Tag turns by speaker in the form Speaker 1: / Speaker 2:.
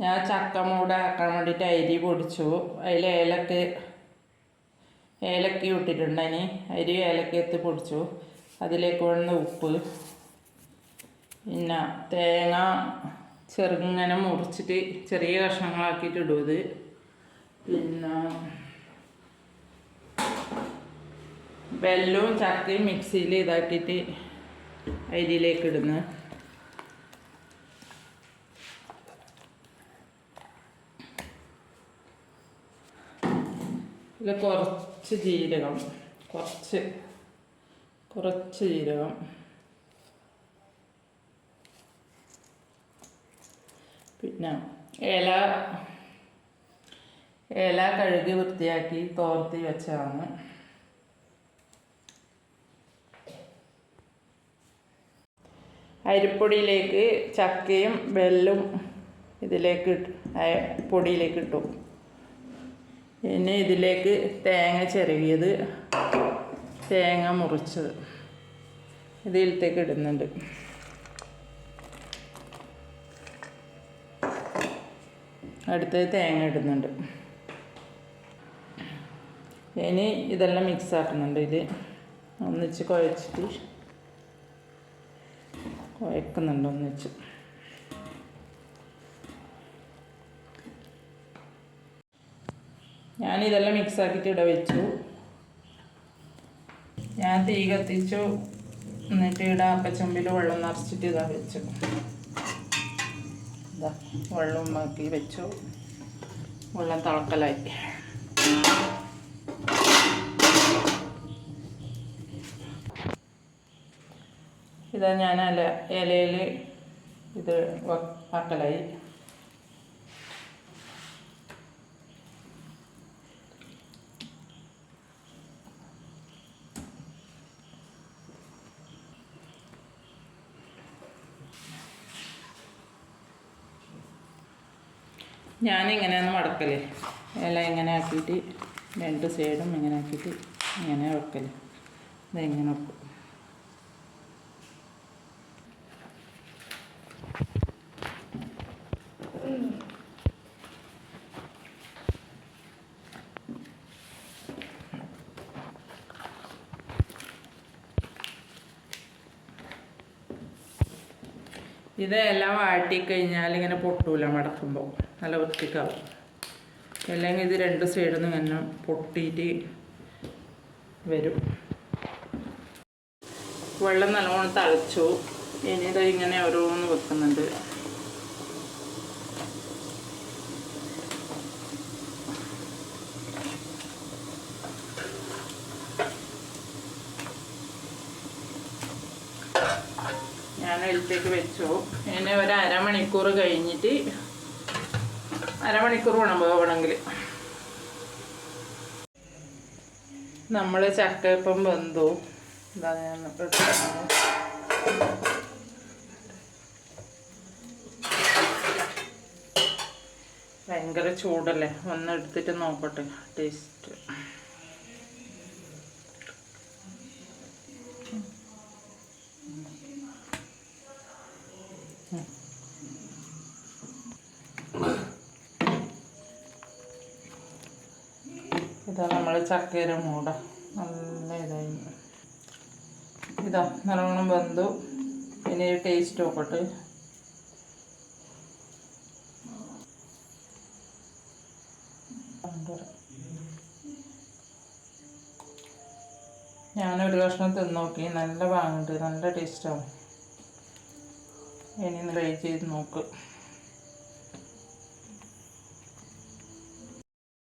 Speaker 1: ഞാൻ ചക്കമൂട ആക്കാൻ വേണ്ടിയിട്ട് അരി പൊടിച്ചു. അതിൽ ഏലക്ക ഇട്ടിട്ടുണ്ട്. അരി ഏലക്കയത്ത് പൊടിച്ചു. അതിലേക്ക് വേണ്ട ഉപ്പ്, പിന്നെ തേങ്ങ ചെറുങ്ങനെ മുറിച്ചിട്ട് ചെറിയ കഷ്ണങ്ങളാക്കിയിട്ട് ഇടും. ഇത് പിന്നെ വെല്ലവും ചക്കയും മിക്സിയിൽ ഇതാക്കിയിട്ട് അരിയിലേക്ക് ഇടുന്നു. ഇതിൽ കുറച്ച് ജീരകം, കുറച്ച് ജീരകം, പിന്നെ ഇല കഴുകി വൃത്തിയാക്കി തോർത്തി വെച്ചതാണ്. അരിപ്പൊടിയിലേക്ക് ചക്കയും വെല്ലും ഇതിലേക്ക് പൊടിയിലേക്ക് ഇട്ടു. പിന്നെ ഇതിലേക്ക് തേങ്ങ ചിരകിയത്, തേങ്ങ മുറിച്ചത് ഇതിലത്തേക്ക് ഇടുന്നുണ്ട്. അടുത്തത് തേങ്ങ ഇടുന്നുണ്ട്. ഇനി ഇതെല്ലാം മിക്സ് ആക്കുന്നുണ്ട്. ഇത് ഒന്നിച്ച് കുഴക്കുന്നുണ്ട് ഒന്നിച്ച്. ഞാനിതെല്ലാം മിക്സ് ആക്കിയിട്ട് ഇവിടെ വെച്ചു. ഞാൻ തീ കത്തിച്ചു. എന്നിട്ട് ഇവിടെ അപ്പച്ചമ്പിൽ വെള്ളം നിറച്ചിട്ട് ഇതാ വെച്ചു. ഇതാ വെള്ളം ആക്കി വെച്ചു. വെള്ളം തിളക്കലായി. ഇതാ ഞാൻ ഇലയിൽ ഇത് ആക്കലായി. ഞാനിങ്ങനെയാണ് മടക്കൽ. ഇല ഇങ്ങനെ ആക്കിയിട്ട് രണ്ട് സൈഡും ഇങ്ങനെ ആക്കിയിട്ട് ഇങ്ങനെ വെക്കൽ. ഇതെങ്ങനെ വെക്കും. ഇതെല്ലാം വാട്ടിക്കഴിഞ്ഞാൽ ഇങ്ങനെ പൊട്ടൂല മടക്കുമ്പോൾ, നല്ല വൃത്തിക്കാവും. അല്ലെങ്കിൽ ഇത് രണ്ട് സൈഡിൽ നിന്ന് ഇങ്ങനെ പൊട്ടിയിട്ട് വരും. വെള്ളം നല്ലോണം തളിച്ചു. ഇനി ഇത് ഇങ്ങനെ ഓരോന്ന് വെക്കുന്നുണ്ട്. ഞാൻ അതിലേക്ക് വെച്ചു. ഇനി ഒരു അരമണിക്കൂർ കഴിഞ്ഞിട്ട്, അരമണിക്കൂർ വേണമെങ്കിൽ നമ്മൾ ചക്കയപ്പം വെന്തു. ഇതാ ഞാൻ ഭയങ്കര ചൂടല്ലേ, ഒന്ന് എടുത്തിട്ട് നോക്കട്ടെ ടേസ്റ്റ്. ഇതാ നമ്മൾ ചക്കര മൂട നല്ല ഇതായി. ഇതാ നല്ലോണം വെന്തു. പിന്നെ ടേസ്റ്റ് നോക്കട്ടെ. ഞാനൊരു കഷ്ണം തിന്നോക്കി. നല്ല വാങ്ങുന്നുണ്ട്, നല്ല ടേസ്റ്റാണ്. ഇനി ട്രൈ ചെയ്ത് നോക്ക്.